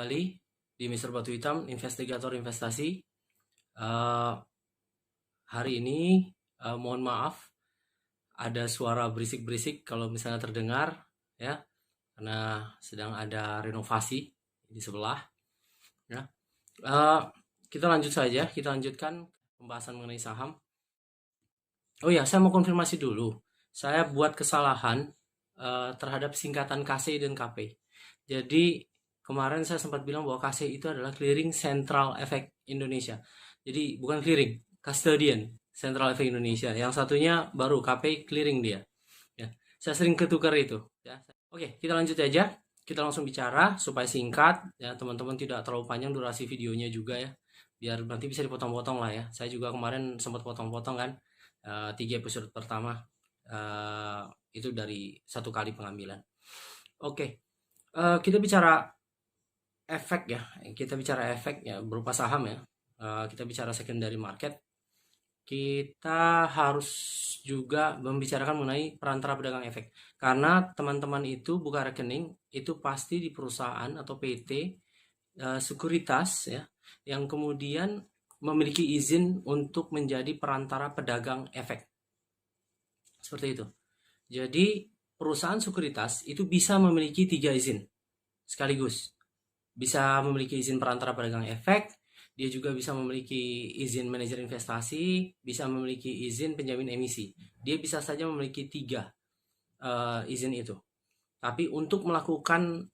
kembali di Mister Batu Hitam, investigator investasi. Hari ini mohon maaf ada suara berisik-berisik kalau misalnya terdengar ya, karena sedang ada renovasi di sebelah ya. Kita lanjutkan pembahasan mengenai saham. Oh ya, saya mau konfirmasi dulu. Saya buat kesalahan terhadap singkatan KC dan KP. Jadi kemarin saya sempat bilang bahwa KC itu adalah Clearing Central Effect Indonesia. Jadi bukan clearing, custodian Central Effect Indonesia. Yang satunya baru KP clearing dia. Ya, saya sering ketukar itu. Ya. Oke, kita lanjut aja. Kita langsung bicara supaya singkat. Ya, teman-teman tidak terlalu panjang durasi videonya juga ya. Biar nanti bisa dipotong-potong lah ya. Saya juga kemarin sempat potong-potong kan. 3 episode pertama itu dari 1 kali pengambilan. Oke, kita bicara efek ya, berupa saham ya. Kita bicara secondary market. Kita harus juga membicarakan mengenai perantara pedagang efek, karena teman-teman itu buka rekening itu pasti di perusahaan atau PT sekuritas ya, yang kemudian memiliki izin untuk menjadi perantara pedagang efek. Seperti itu. Jadi perusahaan sekuritas itu bisa memiliki 3 izin sekaligus. Bisa memiliki izin perantara pedagang efek, dia juga bisa memiliki izin manajer investasi, bisa memiliki izin penjamin emisi. Dia bisa saja memiliki 3 izin itu. Tapi untuk melakukan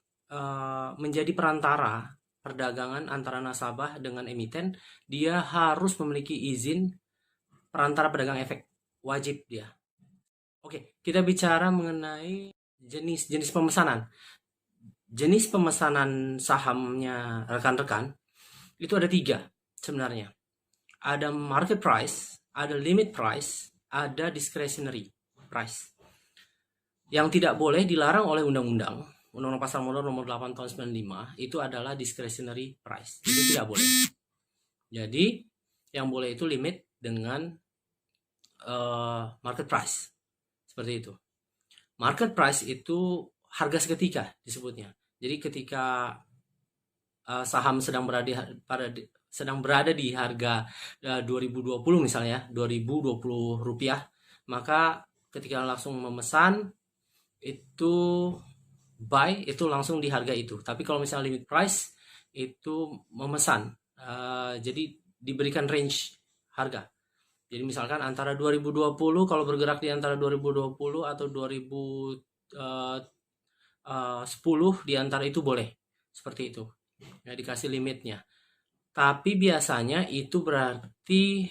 menjadi perantara perdagangan antara nasabah dengan emiten, dia harus memiliki izin perantara pedagang efek. Wajib dia. Oke, kita bicara mengenai jenis pemesanan. Jenis pemesanan sahamnya rekan-rekan itu ada 3 sebenarnya. Ada market price, ada limit price, ada discretionary price. Yang tidak boleh dilarang oleh undang-undang Pasar Modal nomor 8 tahun 95 itu adalah discretionary price. Itu tidak boleh. Jadi yang boleh itu limit dengan market price. Seperti itu. Market price itu harga seketika disebutnya. Jadi ketika saham sedang berada di harga 2020 misalnya, 2020 rupiah, maka ketika langsung memesan itu buy itu langsung di harga itu. Tapi kalau misalnya limit price itu memesan, jadi diberikan range harga. Jadi misalkan antara 2020, kalau bergerak di antara 2020 atau 2010 di antara itu boleh. Seperti itu. Ya, dikasih limitnya. Tapi biasanya itu berarti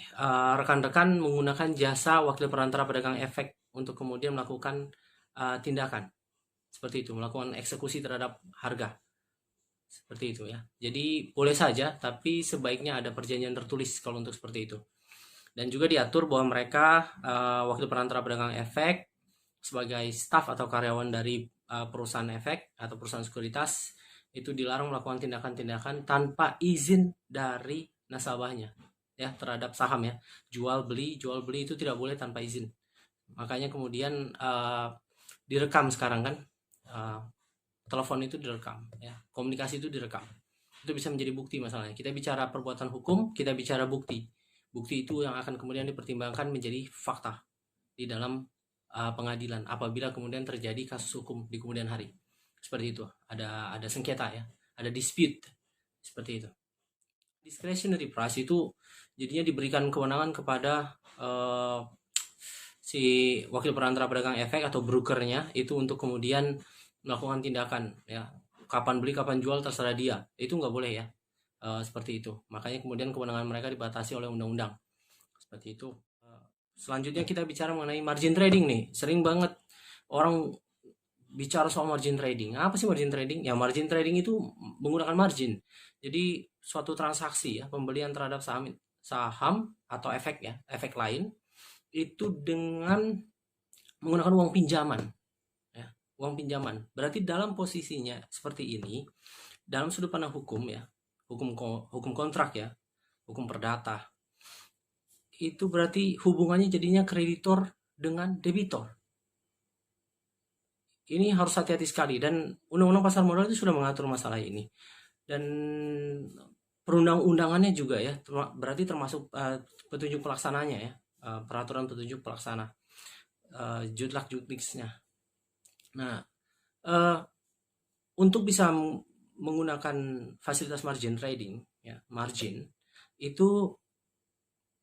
rekan-rekan menggunakan jasa wakil perantara pedagang efek untuk kemudian melakukan tindakan. Seperti itu, melakukan eksekusi terhadap harga. Seperti itu ya. Jadi boleh saja, tapi sebaiknya ada perjanjian tertulis kalau untuk seperti itu. Dan juga diatur bahwa mereka wakil perantara pedagang efek sebagai staf atau karyawan dari perusahaan efek atau perusahaan sekuritas itu dilarang melakukan tindakan-tindakan tanpa izin dari nasabahnya ya terhadap saham ya. Jual beli itu tidak boleh tanpa izin. Makanya kemudian direkam sekarang kan, telepon itu direkam ya, komunikasi itu direkam. Itu bisa menjadi bukti masalahnya. Kita bicara perbuatan hukum, kita bicara bukti. Bukti itu yang akan kemudian dipertimbangkan menjadi fakta di dalam pengadilan apabila kemudian terjadi kasus hukum di kemudian hari. Seperti itu. Ada sengketa ya, ada dispute. Seperti itu. Discretionary price itu jadinya diberikan kewenangan kepada si wakil perantara pedagang efek atau brokernya itu untuk kemudian melakukan tindakan ya. Kapan beli, kapan jual terserah dia. Itu nggak boleh ya. Seperti itu. Makanya kemudian kewenangan mereka dibatasi oleh undang-undang. Seperti itu. Selanjutnya kita bicara mengenai margin trading nih. Sering banget orang bicara soal margin trading. Apa sih margin trading? Ya, margin trading itu menggunakan margin. Jadi suatu transaksi ya, pembelian terhadap saham atau efek ya, efek lain itu dengan menggunakan uang pinjaman. Ya, uang pinjaman. Berarti dalam posisinya seperti ini, dalam sudut pandang hukum ya, hukum kontrak ya, hukum perdata, itu berarti hubungannya jadinya kreditor dengan debitor. Ini harus hati-hati sekali dan Undang-Undang Pasar Modal itu sudah mengatur masalah ini. dan perundang-undangannya juga ya, berarti termasuk petunjuk pelaksananya ya, peraturan petunjuk pelaksana, jutlak jutliksnya. Nah, untuk bisa menggunakan fasilitas margin trading ya, margin itu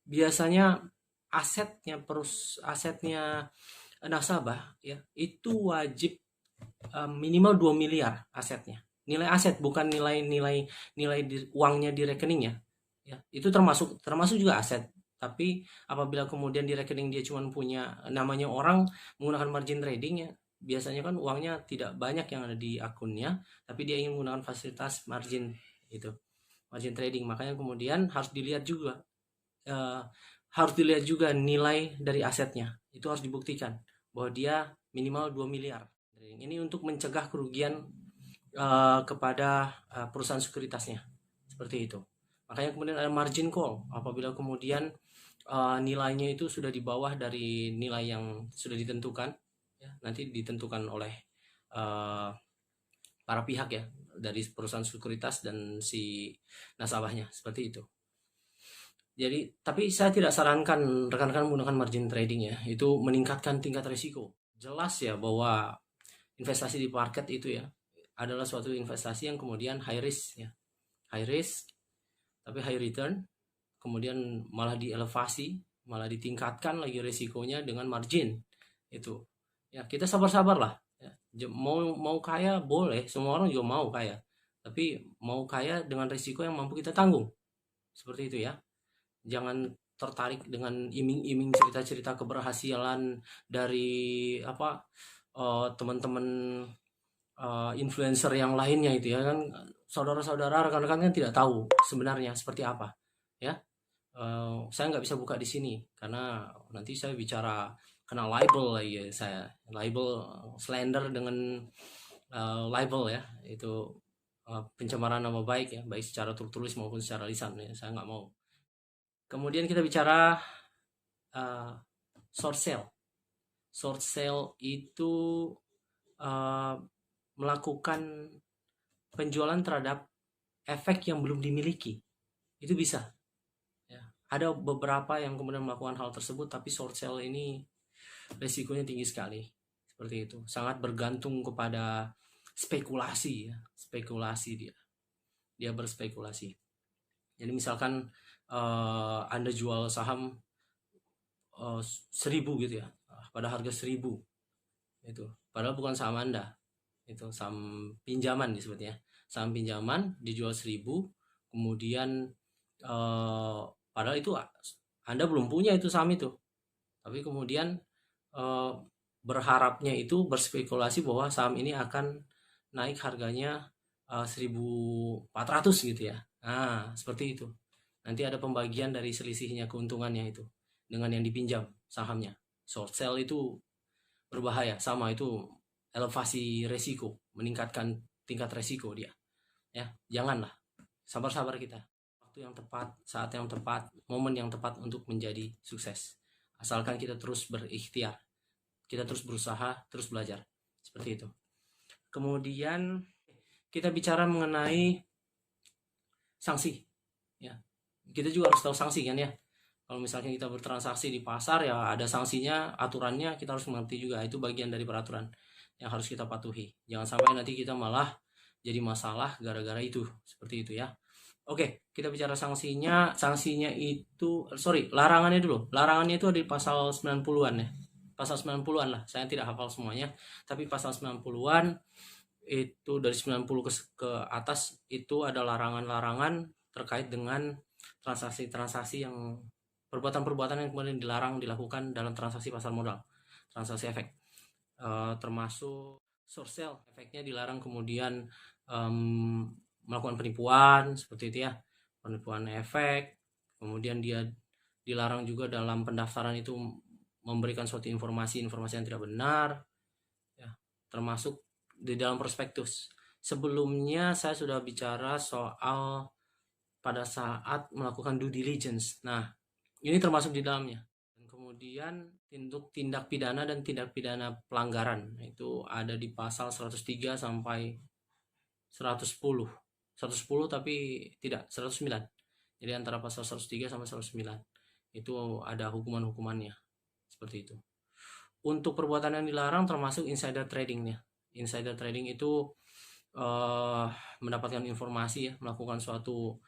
biasanya asetnya nasabah ya itu wajib minimal 2 miliar asetnya. Nilai aset bukan nilai uangnya di rekeningnya. Ya, itu termasuk juga aset. Tapi apabila kemudian di rekening dia cuma punya namanya orang menggunakan margin trading ya, biasanya kan uangnya tidak banyak yang ada di akunnya, tapi dia ingin menggunakan fasilitas margin itu, margin trading. Makanya kemudian eh, harus dilihat juga nilai dari asetnya. Itu harus dibuktikan bahwa dia minimal 2 miliar. Ini untuk mencegah kerugian kepada perusahaan sekuritasnya. Seperti itu. Makanya kemudian ada margin call. Apabila kemudian nilainya itu sudah di bawah dari nilai yang sudah ditentukan, ya, nanti ditentukan oleh uh, para pihak ya, dari perusahaan sekuritas dan si nasabahnya. Seperti itu. Jadi, tapi saya tidak sarankan rekan-rekan menggunakan margin trading ya. Itu meningkatkan tingkat risiko. Jelas ya bahwa investasi di market itu ya adalah suatu investasi yang kemudian high risk ya. High risk tapi high return, kemudian malah dielevasi, malah ditingkatkan lagi risikonya dengan margin. Itu. Ya, kita sabar-sabar lah ya. Mau kaya boleh, semua orang juga mau kaya. Tapi mau kaya dengan risiko yang mampu kita tanggung. Seperti itu ya. Jangan tertarik dengan iming-iming cerita-cerita keberhasilan dari teman-teman influencer yang lainnya itu ya kan, saudara-saudara rekan-rekan kan tidak tahu sebenarnya seperti apa ya. Saya nggak bisa buka di sini karena nanti saya bicara kena libel lagi ya, saya libel slander dengan libel ya, itu pencemaran nama baik ya, baik secara tertulis maupun secara lisan ya, saya nggak mau. Kemudian kita bicara uh, short sale. Short sale itu uh, melakukan penjualan terhadap efek yang belum dimiliki. Itu bisa. Ya. Ada beberapa yang kemudian melakukan hal tersebut, tapi short sale ini resikonya tinggi sekali. Seperti itu. Sangat bergantung kepada spekulasi ya. Spekulasi dia. Dia berspekulasi. Jadi misalkan Anda jual saham 1.000 gitu ya, pada harga 1.000 itu. Padahal bukan saham Anda. Itu saham pinjaman disebutnya, saham pinjaman dijual 1.000, kemudian padahal itu Anda belum punya itu saham itu, tapi kemudian berharapnya itu berspekulasi bahwa saham ini akan naik harganya 1.400 gitu ya. Nah seperti itu, nanti ada pembagian dari selisihnya, keuntungannya itu dengan yang dipinjam sahamnya. Short sale itu berbahaya, sama itu elevasi resiko, meningkatkan tingkat resiko dia. Ya, janganlah. Sabar-sabar kita. Waktu yang tepat, saat yang tepat, momen yang tepat untuk menjadi sukses. Asalkan kita terus berikhtiar, kita terus berusaha, terus belajar. Seperti itu. Kemudian kita bicara mengenai sanksi. Ya, kita juga harus tahu sanksi kan ya. Kalau misalnya kita bertransaksi di pasar ya ada sanksinya, aturannya kita harus mengerti juga. Itu bagian dari peraturan yang harus kita patuhi. Jangan sampai nanti kita malah jadi masalah gara-gara itu. Seperti itu ya. Oke, kita bicara sanksinya. Sanksinya itu, larangannya dulu. Larangannya itu ada di pasal 90-an ya. Pasal 90-an lah. Saya tidak hafal semuanya. Tapi pasal 90-an itu dari 90 ke atas itu ada larangan-larangan terkait dengan transaksi-transaksi yang perbuatan-perbuatan yang kemudian dilarang dilakukan dalam transaksi pasar modal, transaksi efek, termasuk short sale, efeknya dilarang, kemudian melakukan penipuan seperti itu ya, penipuan efek, kemudian dia dilarang juga dalam pendaftaran itu memberikan suatu informasi yang tidak benar, ya, termasuk di dalam prospektus. Sebelumnya saya sudah bicara soal pada saat melakukan due diligence. Nah, ini termasuk di dalamnya. Dan kemudian tindak pidana dan tindak pidana pelanggaran itu ada di pasal 103 sampai 110. 110 tapi tidak 109. Jadi antara pasal 103 sampai 109 itu ada hukuman-hukumannya seperti itu. Untuk perbuatan yang dilarang termasuk insider trading ya. Insider trading itu mendapatkan informasi ya, melakukan suatu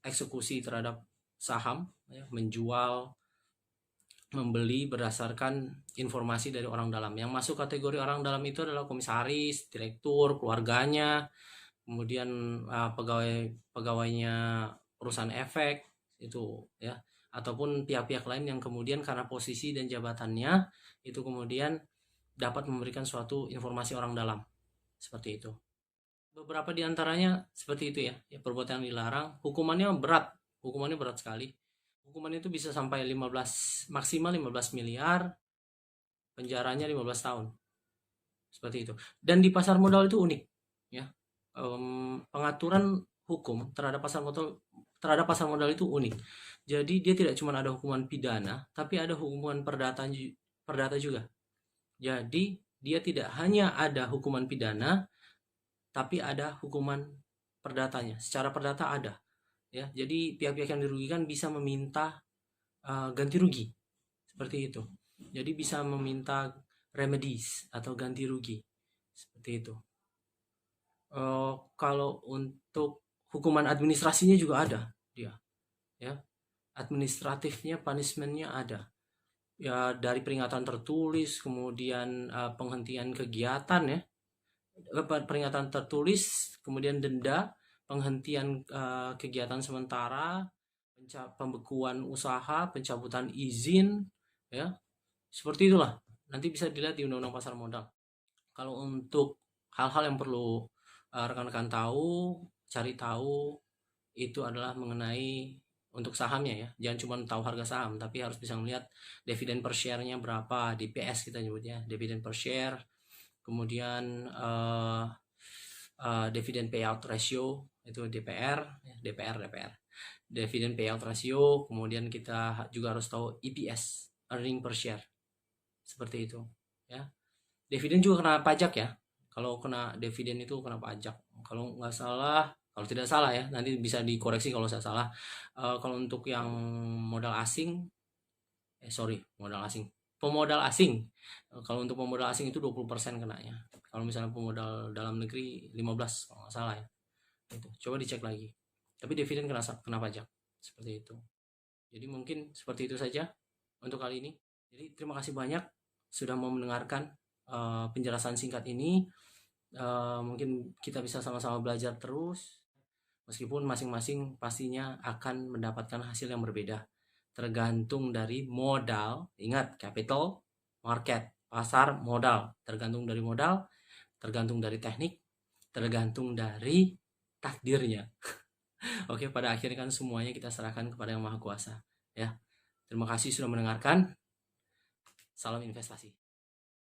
eksekusi terhadap saham ya, menjual, membeli berdasarkan informasi dari orang dalam. Yang masuk kategori orang dalam itu adalah komisaris, direktur, keluarganya, kemudian pegawainya perusahaan efek itu ya, ataupun pihak-pihak lain yang kemudian karena posisi dan jabatannya itu kemudian dapat memberikan suatu informasi orang dalam seperti itu. Beberapa di antaranya seperti itu ya, perbuatan yang dilarang, hukumannya berat sekali. Hukumannya itu bisa sampai 15, maksimal 15 miliar, penjaranya 15 tahun. Seperti itu. Dan di pasar modal itu unik ya. Pengaturan hukum terhadap pasar modal itu unik. Jadi dia tidak cuma ada hukuman pidana, tapi ada hukuman perdata juga. Jadi dia tidak hanya ada hukuman pidana, tapi ada hukuman perdatanya. Secara perdata ada ya. Jadi pihak-pihak yang dirugikan bisa meminta ganti rugi seperti itu. Jadi bisa meminta remedies atau ganti rugi seperti itu. Kalau untuk hukuman administrasinya juga ada dia ya, administratifnya, punishmentnya ada ya, dari peringatan tertulis, kemudian penghentian kegiatan ya, peringatan tertulis, kemudian denda, penghentian kegiatan sementara, pembekuan usaha, pencabutan izin ya, seperti itulah. Nanti bisa dilihat di Undang-Undang Pasar Modal. Kalau untuk hal-hal yang perlu rekan-rekan tahu, cari tahu, itu adalah mengenai untuk sahamnya ya. Jangan cuma tahu harga saham, tapi harus bisa melihat dividen per share-nya berapa, DPS kita nyebutnya, dividen per share. Kemudian dividen payout ratio itu DPR. Dividen payout ratio, kemudian kita juga harus tahu EPS, earning per share. Seperti itu ya. Dividen juga kena pajak ya. Kalau kena dividen itu kena pajak. Kalau nggak salah, kalau tidak salah ya, nanti bisa dikoreksi kalau saya salah. Kalau untuk yang modal asing, pemodal asing. Kalau untuk pemodal asing itu 20% kenanya. Kalau misalnya pemodal dalam negeri 15 kalau nggak salah ya. Itu. Coba dicek lagi. Tapi dividen kena pajak. Seperti itu. Jadi mungkin seperti itu saja untuk kali ini. Jadi terima kasih banyak sudah mau mendengarkan penjelasan singkat ini. Mungkin kita bisa sama-sama belajar terus, meskipun masing-masing pastinya akan mendapatkan hasil yang berbeda, tergantung dari modal. Ingat, capital market, pasar modal, tergantung dari modal, tergantung dari teknik, tergantung dari takdirnya. Oke, pada akhirnya kan semuanya kita serahkan kepada Yang Maha Kuasa ya. Terima kasih sudah mendengarkan. Salam investasi.